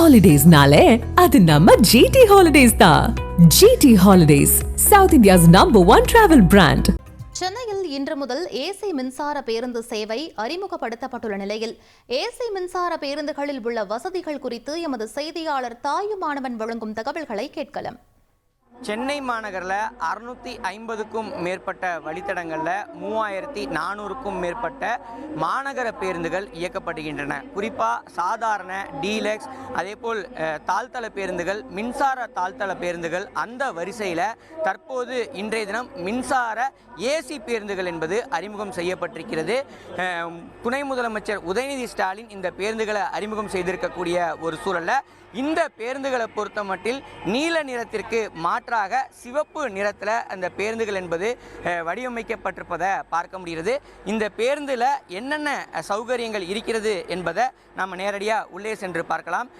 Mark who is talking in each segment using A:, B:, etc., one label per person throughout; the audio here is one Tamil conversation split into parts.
A: ஹாலிடேஸ்னாலே அது நம்ம ஜிடி ஹாலிடேஸ் தான். GT holidays, south India's #1 travel brand.
B: சென்னையில் இன்று முதல் ஏசி மின்சார பேருந்து சேவை அறிமுகப்படுத்தப்பட்டுள்ள நிலையில் ஏசி மின்சார பேருந்துகளில் உள்ள வசதிகள் குறித்து எமது செய்தியாளர் தாயுமானவன் வழங்கும் தகவல்களை கேட்கலாம்.
C: சென்னை மாநகரில் 650க்கும் மேற்பட்ட வழித்தடங்களில் 3400க்கும் மேற்பட்ட மாநகர பேருந்துகள் இயக்கப்படுகின்றன. குறிப்பாக சாதாரண, டீலக்ஸ், அதேபோல் தாழ்த்தள பேருந்துகள், மின்சார தாழ்த்தள பேருந்துகள், அந்த வரிசையில் தற்போது இன்றைய தினம் மின்சார ஏசி பேருந்துகள் என்பது அறிமுகம் செய்யப்பட்டிருக்கிறது. துணை முதலமைச்சர் உதயநிதி ஸ்டாலின் இந்த பேருந்துகளை அறிமுகம் செய்திருக்கக்கூடிய ஒரு சூழலில் இந்த பேருந்துகளை பொறுத்த மட்டில் நீல நிறத்திற்கு மாற்றாக சிவப்பு நிறத்தில் அந்த பேருந்துகள் என்பது வடிவமைக்கப்பட்டிருப்பதை பார்க்க முடிகிறது. இந்த பேருந்தில் என்னென்ன சௌகரியங்கள் இருக்கிறது என்பதை நாம் நேரடியாக உள்ளே சென்று பார்க்கலாம்.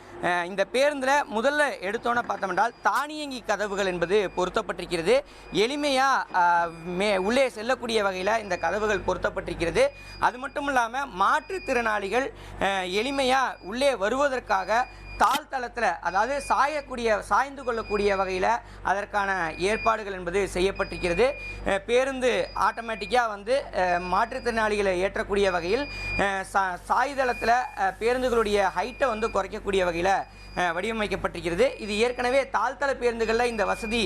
C: இந்த பேருந்தில் முதல்ல எடுத்தோன்னு பார்த்தோம்னால் தானியங்கி கதவுகள் என்பது பொருத்தப்பட்டிருக்கிறது. எளிமையாக உள்ளே செல்லக்கூடிய வகையில் இந்த கதவுகள் பொருத்தப்பட்டிருக்கிறது. அது மட்டும் இல்லாமல் மாற்றுத்திறனாளிகள் எளிமையாக உள்ளே வருவதற்காக தாழ்த்தளத்தில், அதாவது சாய்ந்து கொள்ளக்கூடிய வகையில் அதற்கான ஏற்பாடுகள் என்பது செய்யப்பட்டிருக்கிறது. பேருந்து ஆட்டோமேட்டிக்காக மாற்றுத்திறனாளிகளை ஏற்றக்கூடிய வகையில் சாய்தளத்தில் பேருந்துகளுடைய ஹைட்டை குறைக்கக்கூடிய வகையில் வடிவமைக்கப்பட்டிருக்கிறது. இது ஏற்கனவே தாழ்த்தள பேருந்துகளில் இந்த வசதி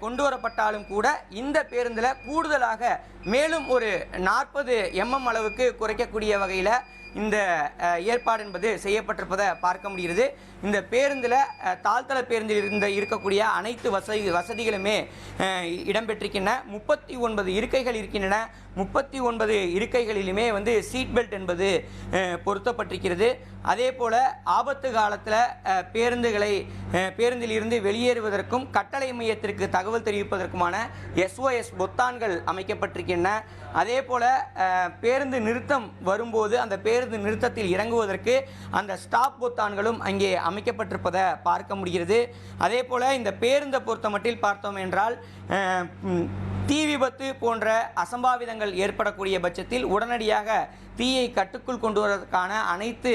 C: கொண்டு வரப்பட்டாலும் கூட இந்த பேருந்தில் கூடுதலாக மேலும் ஒரு 40 mm அளவுக்கு குறைக்கக்கூடிய வகையில் இந்த ஏற்பாடு என்பது செய்யப்பட்டிருப்பதை பார்க்க முடிகிறது. இந்த பேருந்தில் தாழ்த்தள பேருந்தில் இருக்கக்கூடிய அனைத்து வசதிகளுமே இடம்பெற்றிருக்கின்றன. 39 இருக்கைகள் இருக்கின்றன. 39 இருக்கைகளிலுமே சீட் பெல்ட் என்பது பொருத்தப்பட்டிருக்கிறது. அதே போல் ஆபத்து காலத்தில் பேருந்தில் இருந்து வெளியேறுவதற்கும் கட்டளை மையத்திற்கு தகவல் தெரிவிப்பதற்குமான SOS பொத்தான்கள் அமைக்கப்பட்டிருக்கின்றன. அதே போல் பேருந்து நிறுத்தம் வரும்போது அந்த பேருந்து நிறுத்தத்தில் இறங்குவதற்கு அந்த ஸ்டாப் பொத்தான்களும் அங்கே அமைக்கப்பட்டிருப்பதை பார்க்க முடிகிறது. அதே போல் இந்த பேருந்தை பொறுத்த மட்டில் பார்த்தோம் என்றால் தீ விபத்து போன்ற அசம்பாவிதங்கள் ஏற்படக்கூடிய பட்சத்தில் உடனடியாக தீயை கட்டுக்குள் கொண்டு வருவதற்கான அனைத்து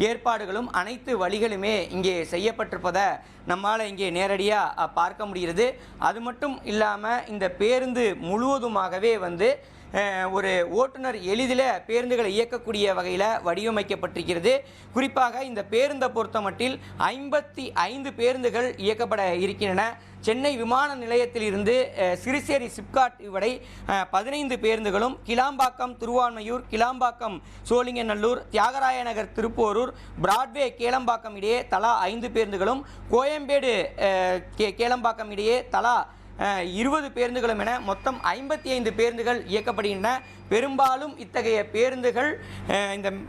C: ஏற்பாடுகளும் அனைத்து வழிகளுமே இங்கே செய்யப்பட்டிருப்பதை நம்மால் இங்கே நேரடியாக பார்க்க முடிகிறது. அது மட்டும் இல்லாமல் இந்த பேருந்து முழுவதுமாகவே ஒரு ஓட்டுநர் எளிதில் பேருந்துகளை இயக்கக்கூடிய வகையில் வடிவமைக்கப்பட்டிருக்கிறது. குறிப்பாக இந்த பேருந்தை பொறுத்த மட்டில் 55 பேருந்துகள் இயக்கப்பட இருக்கின்றன. சென்னை விமான நிலையத்தில் இருந்து சிறுசேரி சிப்காட் வரை 15 பேருந்துகளும், கிளாம்பாக்கம் திருவான்மையூர், கிளாம்பாக்கம் சோழிங்கநல்லூர், தியாகராய நகர் திருப்போரூர், பிராட்வே கேளம்பாக்கம் இடையே தலா 5 பேருந்துகளும், கோயம்பேடு கேளம்பாக்கம் இடையே தலா 20 பேருந்துகளும் என மொத்தம் 55 பேருந்துகள் இயக்கப்படுகின்றன. பெரும்பாலும் இத்தகைய பேருந்துகள்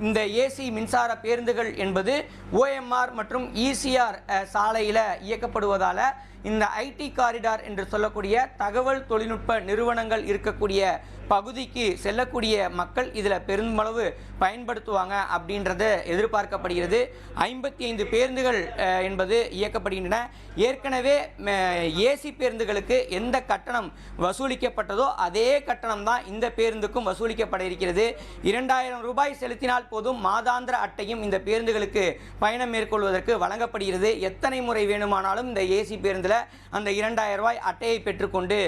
C: இந்த ஏசி மின்சார பேருந்துகள் என்பது OMR மற்றும் ECR சாலையில் இயக்கப்படுவதால் இந்த IT காரிடார் என்று சொல்லக்கூடிய தகவல் தொழில்நுட்ப நிறுவனங்கள் இருக்கக்கூடிய பகுதிக்கு செல்லக்கூடிய மக்கள் இதில் பெருமளவு பயன்படுத்துவாங்க அப்படின்றது எதிர்பார்க்கப்படுகிறது. 55 பேருந்துகள் என்பது இயக்கப்படுகின்றன. ஏற்கனவே ஏசி பேருந்துகளுக்கு எந்த கட்டணம் வசூலிக்கப்பட்டதோ அதே கட்டணம் தான் இந்த பேருந்துக்கும் வசூலிக்கப்பட இருக்கிறது. 2000 ரூபாய் செலுத்தினால் போதும் மாதாந்திர அட்டையும் இந்த பேருந்துகளுக்கு பயணம் மேற்கொள்வதற்கு வழங்கப்படுகிறது. எத்தனை முறை வேணுமானாலும் இந்த ஏசி பேருந்தில் அந்த 2000 ரூபாய் அட்டையை பெற்றுக்கொண்டு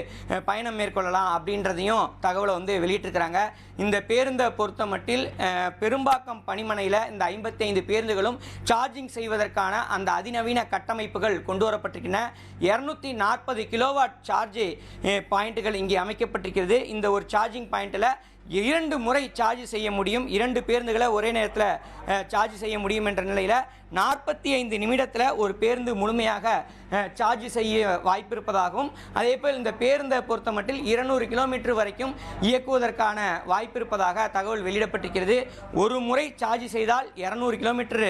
C: பயணம் மேற்கொள்ளலாம் அப்படின்றதையும் தகவலை வெளியிட்டிருக்கிறாங்க. இந்த பேருந்தை பொறுத்த மட்டில் பெரும்பாக்கம் பணிமனையில் இந்த 55 பேருந்துகளும் சார்ஜிங் செய்வதற்கான அந்த அதிநவீன கட்டமைப்புகள் கொண்டு வரப்பட்டிருக்கின்றன. 240 கிலோவாட் சார்ஜ் பாயிண்ட்டுகள் இங்கே அமைக்கப்பட்டிருக்கிறது. இந்த ஒரு சார்ஜிங் பாயிண்ட்டில் 2 முறை சார்ஜ் செய்ய முடியும். 2 பேருந்துகளை ஒரே நேரத்தில் சார்ஜ் செய்ய முடியும் என்ற நிலையில் 45 நிமிடத்தில் ஒரு பேருந்து முழுமையாக சார்ஜ் செய்ய வாய்ப்பு இருப்பதாகவும், அதேபோல் இந்த பேருந்தை பொறுத்த மட்டில் 200 கிலோமீட்டர் வரைக்கும் இயக்குவதற்கான வாய்ப்பு இருப்பதாக தகவல் வெளியிடப்பட்டிருக்கிறது. ஒரு முறை சார்ஜ் செய்தால் 200 கிலோமீட்டர்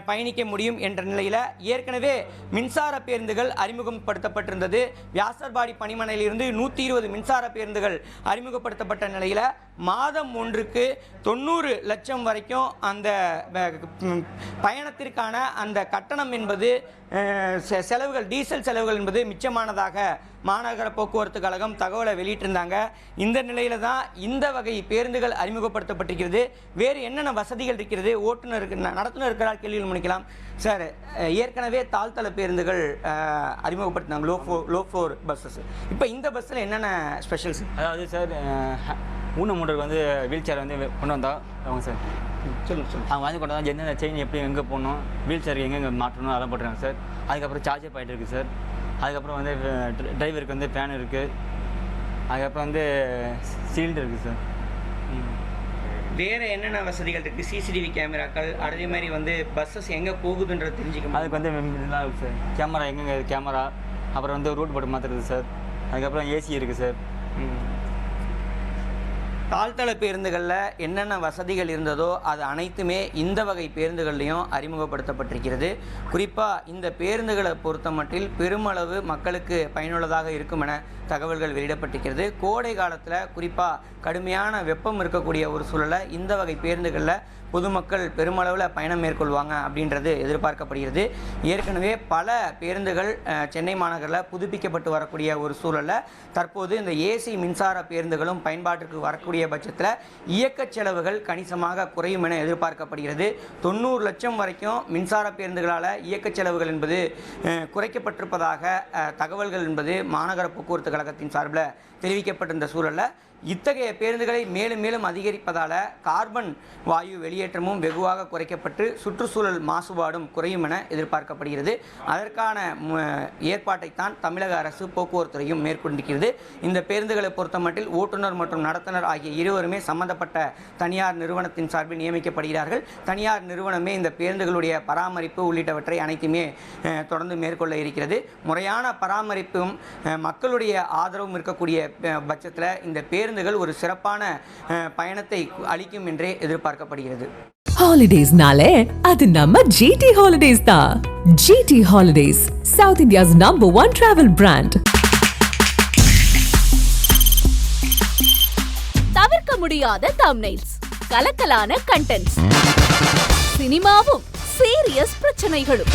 C: பயணிக்க முடியும் என்ற நிலையில் ஏற்கனவே மின்சார பேருந்துகள் அறிமுகப்படுத்தப்பட்டிருந்தது. வியாசர்பாடி பணிமனையிலிருந்து 120 மின்சார பேருந்துகள் அறிமுகப்படுத்தப்பட்ட நிலையில் மாதம் ஒன்றுக்கு 90 லட்சம் வரைக்கும் அந்த பயணத்திற்கு அதற்கான அந்த கட்டணம் என்பது செலவுகள், டீசல் செலவுகள் என்பது மிச்சமானதாக மாநகர போக்குவரத்து கழகம் தகவலை வெளியிட்டிருந்தாங்க. இந்த நிலையில தான் இந்த வகை பேருந்துகள் அறிமுகப்படுத்தப்பட்டிருக்கிறது. வேறு என்னென்ன வசதிகள் இருக்கிறது, ஓட்டுநருக்கு நடத்துனருக்கிறார் கேள்வியில் முடிக்கலாம். சார், ஏற்கனவே தாழ்தள பேருந்துகள் அறிமுகப்படுத்தினாங்க, லோ ஃப்ளோர் பஸ்ஸஸ். இப்போ இந்த பஸ்ஸில் என்னென்ன ஸ்பெஷல்ஸ்?
D: அதாவது சார், ஊனமுற்றோருக்கு வந்து வீல் சேர் வந்து கொண்டு வந்தால் அவங்க சார்
C: சொல்லுங்கள்.
D: அவங்க வாங்கி கொண்டு வந்தால் என்னென்ன செயின் எப்படி எங்கே போடணும், வீல் சேர் எங்கெங்கே மாற்றணும் அதெல்லாம் போட்டுருக்காங்க சார். அதுக்கப்புறம் சார்ஜர் பாயிண்ட் இருக்குது சார். அதுக்கப்புறம் வந்து டிரைவருக்கு வந்து ஃபேன் இருக்குது. அதுக்கப்புறம் வந்து சீல்டு இருக்குது சார்.
C: வேறு என்னென்ன வசதிகள் இருக்குது? சிசிடிவி கேமராக்கள், அதே மாதிரி வந்து பஸ்ஸஸ் எங்கே போகுதுன்றது தெரிஞ்சுக்கணும்.
D: அதுக்கு வந்து இதெல்லாம் இருக்குது சார். கேமரா எங்கெங்கே கேமரா, அப்புறம் வந்து ரூட் போட்டு மாற்றுறது சார். அதுக்கப்புறம் ஏசி இருக்குது சார்.
C: தாழ்தள பேருந்துகளில் என்னென்ன வசதிகள் இருந்ததோ அது அனைத்துமே இந்த வகை பேருந்துகள்லையும் அறிமுகப்படுத்தப்பட்டிருக்கிறது. குறிப்பாக இந்த பேருந்துகளை பொறுத்த மட்டில் பெருமளவு மக்களுக்கு பயனுள்ளதாக இருக்கும் என தகவல்கள் வெளியிடப்பட்டிருக்கிறது. கோடை காலத்தில் குறிப்பாக கடுமையான வெப்பம் இருக்கக்கூடிய ஒரு சூழலை இந்த வகை பேருந்துகளில் பொதுமக்கள் பெருமளவில் பயணம் மேற்கொள்வாங்க அப்படின்றது எதிர்பார்க்கப்படுகிறது. ஏற்கனவே பல பேருந்துகள் சென்னை மாநகரில் புதுப்பிக்கப்பட்டு வரக்கூடிய ஒரு சூழலில் தற்போது இந்த ஏசி மின்சார பேருந்துகளும் பயன்பாட்டிற்கு வரக்கூடிய பட்சத்தில் இயக்க செலவுகள் கணிசமாக குறையும் என எதிர்பார்க்கப்படுகிறது. 90 லட்சம் வரைக்கும் மின்சார பேருந்துகளால் இயக்க செலவுகள் என்பது குறைக்கப்பட்டிருப்பதாக தகவல்கள் என்பது மாநகர போக்குவரத்து கழகத்தின் சார்பில் தெரிவிக்கப்பட்டிருந்த சூழலில் இத்தகைய பேருந்துகளை மேலும் மேலும் அதிகரிப்பதால் கார்பன் வாயு வெளியேற்றமும் வெகுவாக குறைக்கப்பட்டு சுற்றுச்சூழல் மாசுபாடும் குறையும் என எதிர்பார்க்கப்படுகிறது. அதற்கான ஏற்பாட்டைத்தான் தமிழக அரசு போக்குவரத்துறையும் மேற்கொண்டிருக்கிறது. இந்த பேருந்துகளை பொறுத்தமட்டில் ஓட்டுநர் மற்றும் நடத்துனர் ஆகிய இருவருமே சம்பந்தப்பட்ட தனியார் நிறுவனத்தின் சார்பில் நியமிக்கப்படுகிறார்கள். தனியார் நிறுவனமே இந்த பேருந்துகளுடைய பராமரிப்பு உள்ளிட்டவற்றை அனைத்துமே தொடர்ந்து மேற்கொள்ள இருக்கிறது. முறையான பராமரிப்பும் மக்களுடைய ஆதரவும் இருக்கக்கூடிய பட்சத்தில் இந்த பேருந்துகள் ஒரு சிறப்பான பயணத்தை அளிக்கும் என்றே எதிர்பார்க்கப்படுகிறது.
A: ஹாலிடேஸ்னாலே அது நம்ம ஜிடி ஹாலிடேஸ் தான். GT holidays, south India's #1 travel brand.
E: தவிர்க்க முடியாத தம்ப்நெயில்ஸ், கலக்கலான கண்டென்ட்ஸ், சினிமாவும் சீரியஸ் பிரச்சனைகளும்,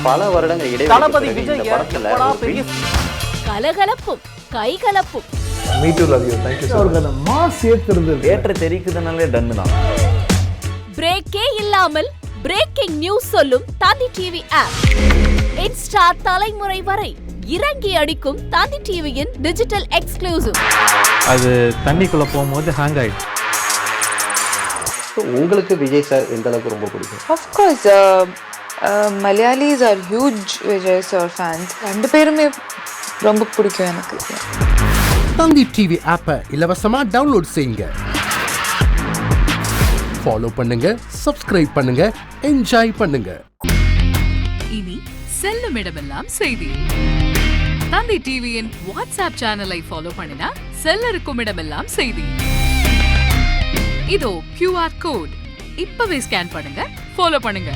F: பல வருடங்கள் இடைவெளி
E: கலகலப்பும் கைகலப்பும்.
F: Me too, love you. Thank you so much.
G: Mass ஏத்துறது
F: ஏற்ற தெரிக்குதுனாலே டன் தான்.
E: பிரேக்கே இல்லாமல் பிரேக்கிங் நியூஸ் சொல்லும் தந்தி டிவி ஆப். இன்ஸ்டா தலைமுறை வரை இறங்கி அடிக்கும் தந்தி டிவியின் டிஜிட்டல் எக்ஸ்க்ளூசிவ்.
G: அது தண்ணிக்குள்ள போகும்போது ஹேங் ஆயிடுச்சு.
F: உங்களுக்கு விஜய் சார் எந்த அளவுக்கு ரொம்ப பிடிக்கும்?
H: Of course, Malayalis are huge Vijay sir fans. ரெண்டு பேருமே ரொம்ப பிடிக்கும் எனக்கு.
I: தந்தி டிவி ஆப்பை இலவசமா டவுன்லோட் செய்யுங்க. ஃபாலோ பண்ணுங்க, சப்ஸ்கிரைப் பண்ணுங்க, என்ஜாய் பண்ணுங்க.
A: இனி செல்லும் இடமெல்லாம் செய்தி. தந்தி டிவியின் வாட்ஸ்அப் சேனலை ஃபாலோ பண்ணினா செல்லருக்கும் இடமெல்லாம் செய்தி. இதோ QR கோட் இப்பவே ஸ்கேன் பண்ணுங்க, ஃபாலோ பண்ணுங்க.